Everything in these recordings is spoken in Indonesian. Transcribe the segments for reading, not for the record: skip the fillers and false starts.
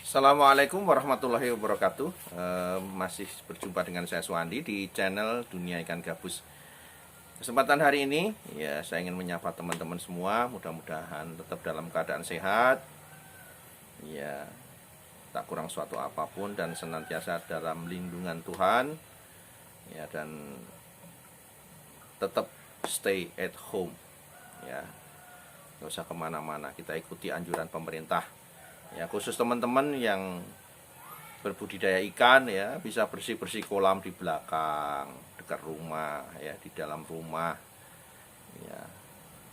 Assalamualaikum warahmatullahi wabarakatuh. Masih berjumpa dengan saya Suwandi di channel Dunia Ikan Gabus. Kesempatan hari ini ya saya ingin menyapa teman-teman semua, mudah-mudahan tetap dalam keadaan sehat. Ya, tak kurang suatu apapun dan senantiasa dalam lindungan Tuhan. Ya, dan tetap stay at home. Ya, nggak usah kemana-mana, kita ikuti anjuran pemerintah. Ya, khusus teman-teman yang berbudidaya ikan ya, bisa bersih-bersih kolam di belakang, dekat rumah ya, di dalam rumah ya,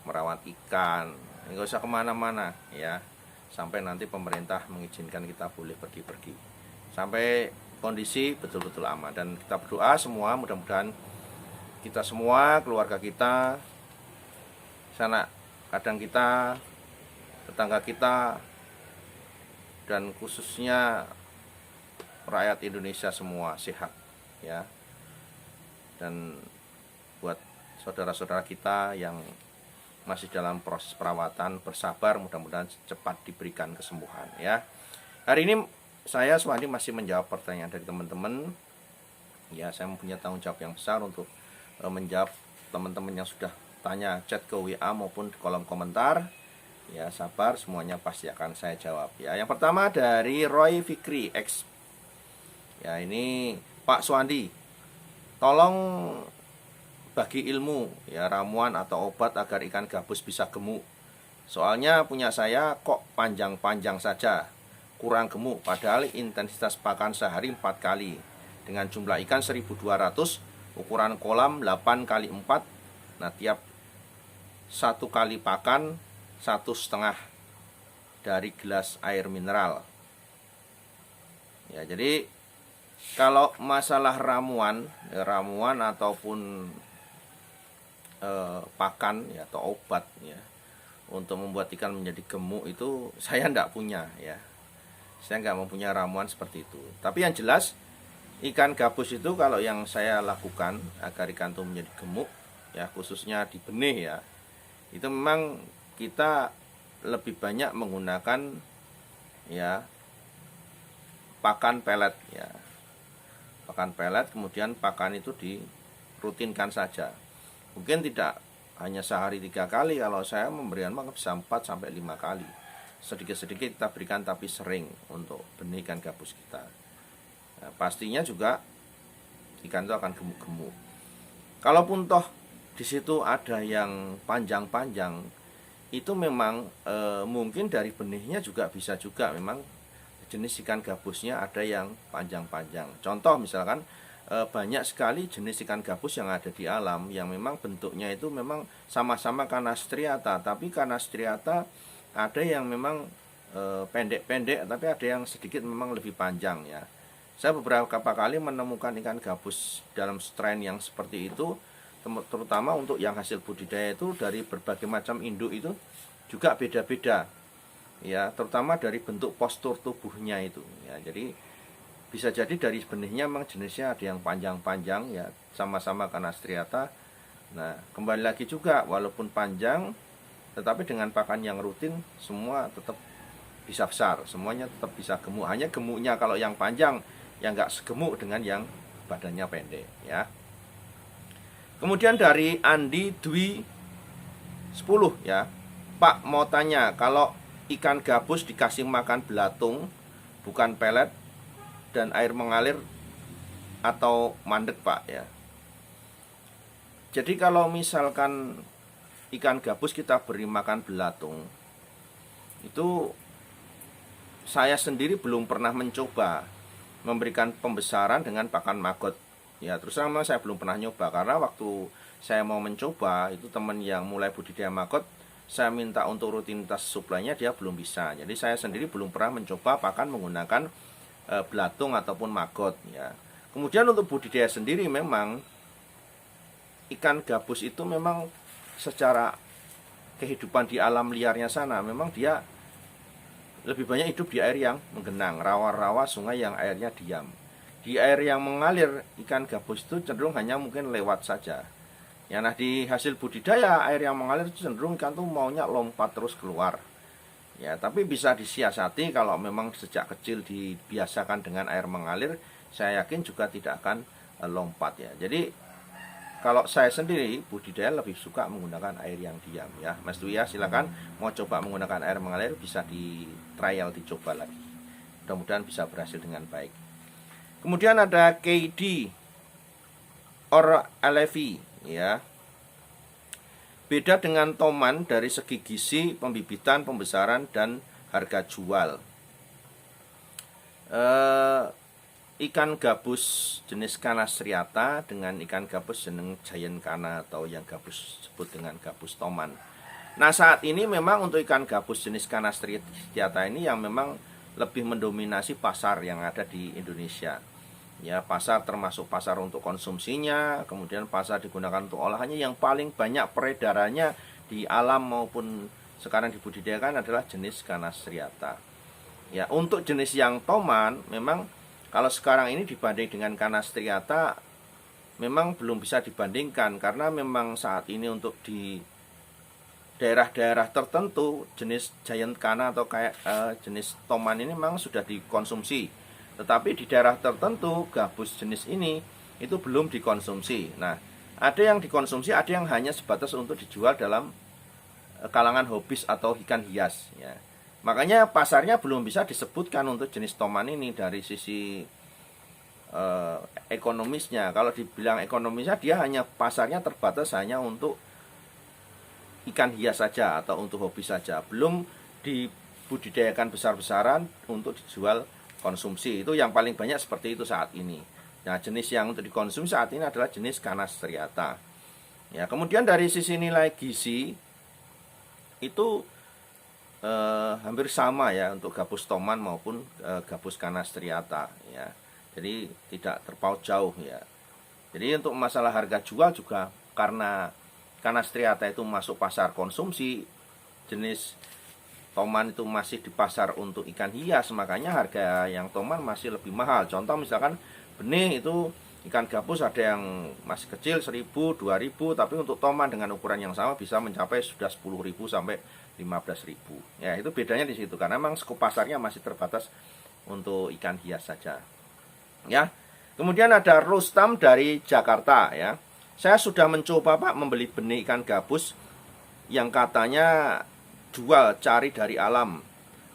merawat ikan. Nggak usah kemana-mana ya, sampai nanti pemerintah mengizinkan kita boleh pergi-pergi, sampai kondisi betul-betul aman. Dan kita berdoa semua, mudah-mudahan kita semua, keluarga kita, sanak kadang kita, tetangga kita, dan khususnya rakyat Indonesia semua sehat ya. Dan buat saudara-saudara kita yang masih dalam proses perawatan, bersabar, mudah-mudahan cepat diberikan kesembuhan ya. Hari ini saya Suwandi masih menjawab pertanyaan dari teman-teman ya. Saya mempunyai tanggung jawab yang besar untuk menjawab teman-teman yang sudah tanya chat ke WA maupun di kolom komentar. Ya, sabar, semuanya pasti akan saya jawab ya. Yang pertama dari Roy Fikri X. Ya, ini Pak Suwandi, tolong bagi ilmu ya, ramuan atau obat agar ikan gabus bisa gemuk. Soalnya punya saya kok panjang-panjang saja, kurang gemuk, padahal intensitas pakan sehari 4 kali dengan jumlah ikan 1.200, ukuran kolam 8 kali 4. Nah, tiap satu kali pakan 1,5 dari gelas air mineral ya. Jadi kalau masalah ramuan ataupun pakan ya, atau obat ya, untuk membuat ikan menjadi gemuk itu saya tidak punya ya. Saya nggak mempunyai ramuan seperti itu. Tapi yang jelas ikan gabus itu kalau yang saya lakukan agar ikan itu menjadi gemuk ya, khususnya di benih ya, itu memang kita lebih banyak menggunakan ya pakan pelet ya. Pakan pelet, kemudian pakan itu dirutinkan saja. Mungkin tidak hanya sehari 3 kali, kalau saya memberikan maka bisa 4 sampai 5 kali. Sedikit-sedikit kita berikan tapi sering untuk benih ikan gabus kita. Nah, pastinya juga ikan itu akan gemuk-gemuk. Kalaupun toh di situ ada yang panjang-panjang, itu memang mungkin dari benihnya juga bisa juga memang jenis ikan gabusnya ada yang panjang-panjang. Contoh misalkan banyak sekali jenis ikan gabus yang ada di alam yang memang bentuknya itu memang sama-sama Canas striata, tapi Canas striata ada yang memang pendek-pendek, tapi ada yang sedikit memang lebih panjang ya. Saya beberapa kali menemukan ikan gabus dalam strain yang seperti itu, terutama untuk yang hasil budidaya itu dari berbagai macam induk itu juga beda-beda ya, terutama dari bentuk postur tubuhnya itu ya. Jadi bisa jadi dari benihnya memang jenisnya ada yang panjang-panjang ya, sama-sama Canas striata. Nah, kembali lagi juga walaupun panjang tetapi dengan pakan yang rutin semua tetap bisa besar, semuanya tetap bisa gemuk. Hanya gemuknya kalau yang panjang yang nggak segemuk dengan yang badannya pendek ya. Kemudian dari Andi Dwi 10 ya, Pak mau tanya, kalau ikan gabus dikasih makan belatung bukan pelet dan air mengalir atau mandek Pak ya. Jadi kalau misalkan ikan gabus kita beri makan belatung, itu saya sendiri belum pernah mencoba memberikan pembesaran dengan pakan maggot ya. Terus terang saya belum pernah nyoba, karena waktu saya mau mencoba itu teman yang mulai budidaya maggot, saya minta untuk rutinitas suplainya, dia belum bisa. Jadi saya sendiri belum pernah mencoba pakan menggunakan belatung ataupun maggot ya. Kemudian untuk budidaya sendiri memang ikan gabus itu memang secara kehidupan di alam liarnya sana memang dia lebih banyak hidup di air yang menggenang, rawa-rawa, sungai yang airnya diam. Di air yang mengalir, ikan gabus itu cenderung hanya mungkin lewat saja ya. Nah, di hasil budidaya air yang mengalir itu cenderung ikan tuh maunya lompat terus keluar Ya, tapi bisa disiasati kalau memang sejak kecil dibiasakan dengan air mengalir, saya yakin juga tidak akan lompat ya. Jadi kalau saya sendiri budidaya lebih suka menggunakan air yang diam ya. Mas Dwi ya, silakan mau coba menggunakan air mengalir bisa di trial, dicoba lagi. Mudah-mudahan bisa berhasil dengan baik. Kemudian ada KD or Alevi ya. Beda dengan toman dari segi gizi, pembibitan, pembesaran, dan harga jual. Ikan gabus jenis Canas striata dengan ikan gabus jenis giant kana atau yang gabus sebut dengan gabus toman. Nah, saat ini memang untuk ikan gabus jenis Canas striata ini yang memang lebih mendominasi pasar yang ada di Indonesia. Ya, pasar termasuk pasar untuk konsumsinya, kemudian pasar digunakan untuk olahannya. Yang paling banyak peredarannya di alam maupun sekarang dibudidayakan adalah jenis Canas striata. Ya, untuk jenis yang toman memang kalau sekarang ini dibanding dengan Canas striata memang belum bisa dibandingkan, karena memang saat ini untuk di daerah-daerah tertentu jenis giant kana atau kayak jenis toman ini memang sudah dikonsumsi. Tetapi di daerah tertentu gabus jenis ini itu belum dikonsumsi. Nah, ada yang dikonsumsi, ada yang hanya sebatas untuk dijual dalam kalangan hobis atau ikan hias ya. Makanya pasarnya belum bisa disebutkan untuk jenis toman ini dari sisi ekonomisnya. Kalau dibilang ekonomisnya, dia hanya pasarnya terbatas hanya untuk ikan hias saja atau untuk hobi saja, belum dibudidayakan besar-besaran untuk dijual konsumsi. Itu yang paling banyak seperti itu saat ini. Nah, jenis yang untuk dikonsumsi saat ini adalah jenis Canas striata. Ya, kemudian dari sisi nilai gizi itu hampir sama ya untuk gabus toman maupun gabus Canas striata ya. Jadi tidak terpaut jauh ya. Jadi untuk masalah harga jual juga karena Canas striata itu masuk pasar konsumsi, jenis toman itu masih di pasar untuk ikan hias, makanya harga yang toman masih lebih mahal. Contoh misalkan benih itu ikan gabus ada yang masih kecil 1.000, 2.000, tapi untuk toman dengan ukuran yang sama bisa mencapai sudah 10.000 sampai 15.000. Ya, itu bedanya di situ karena memang skop pasarnya masih terbatas untuk ikan hias saja. Ya. Kemudian ada Rustam dari Jakarta ya. Saya sudah mencoba Pak membeli benih ikan gabus yang katanya jual cari dari alam.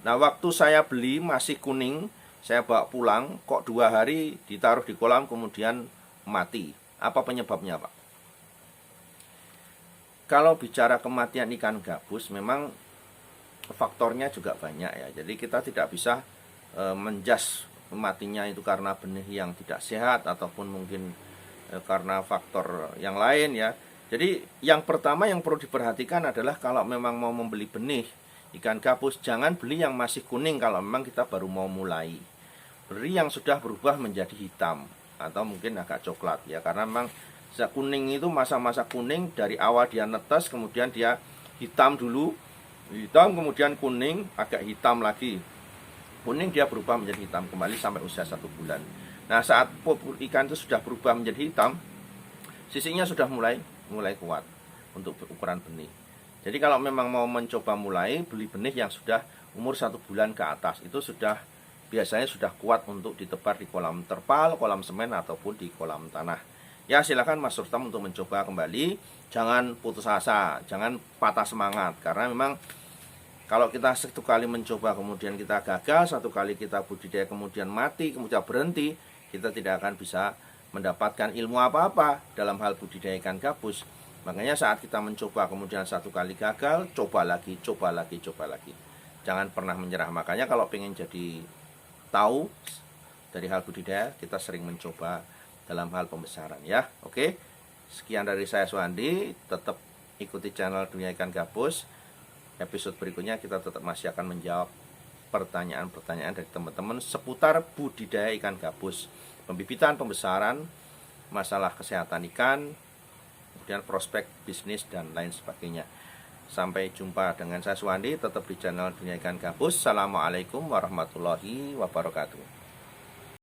Nah, waktu saya beli masih kuning, saya bawa pulang, kok 2 hari ditaruh di kolam kemudian mati. Apa penyebabnya Pak? Kalau bicara kematian ikan gabus memang faktornya juga banyak ya. Jadi kita tidak bisa menjas matinya itu karena benih yang tidak sehat ataupun mungkin karena faktor yang lain ya. Jadi yang pertama yang perlu diperhatikan adalah kalau memang mau membeli benih ikan gabus, jangan beli yang masih kuning kalau memang kita baru mau mulai. Beli yang sudah berubah menjadi hitam atau mungkin agak coklat ya, karena memang kuning itu masa-masa kuning dari awal dia netes, kemudian dia hitam dulu, hitam kemudian kuning, agak hitam lagi. Kuning dia berubah menjadi hitam kembali sampai usia 1 bulan. Nah, saat ikan itu sudah berubah menjadi hitam, sisinya sudah mulai kuat untuk ukuran benih. Jadi kalau memang mau mencoba mulai, beli benih yang sudah umur 1 bulan ke atas. Itu sudah biasanya sudah kuat untuk ditebar di kolam terpal, kolam semen ataupun di kolam tanah. Ya, silakan Mas Rustam untuk mencoba kembali. Jangan putus asa, jangan patah semangat, karena memang kalau kita 1 kali mencoba kemudian kita gagal, 1 kali kita budidaya kemudian mati, kemudian berhenti, kita tidak akan bisa mendapatkan ilmu apa-apa dalam hal budidaya ikan gabus. Makanya saat kita mencoba kemudian 1 kali gagal, coba lagi. Jangan pernah menyerah. Makanya kalau pengen jadi tahu dari hal budidaya, kita sering mencoba dalam hal pembesaran ya. Oke. Sekian dari saya Suhandi, tetap ikuti channel Dunia Ikan Gabus. Episode berikutnya kita tetap masih akan menjawab pertanyaan-pertanyaan dari teman-teman seputar budidaya ikan gabus, pembibitan, pembesaran, masalah kesehatan ikan, kemudian prospek bisnis dan lain sebagainya. Sampai jumpa dengan saya Suhandi, tetap di channel Dunia Ikan Gabus. Assalamualaikum warahmatullahi wabarakatuh.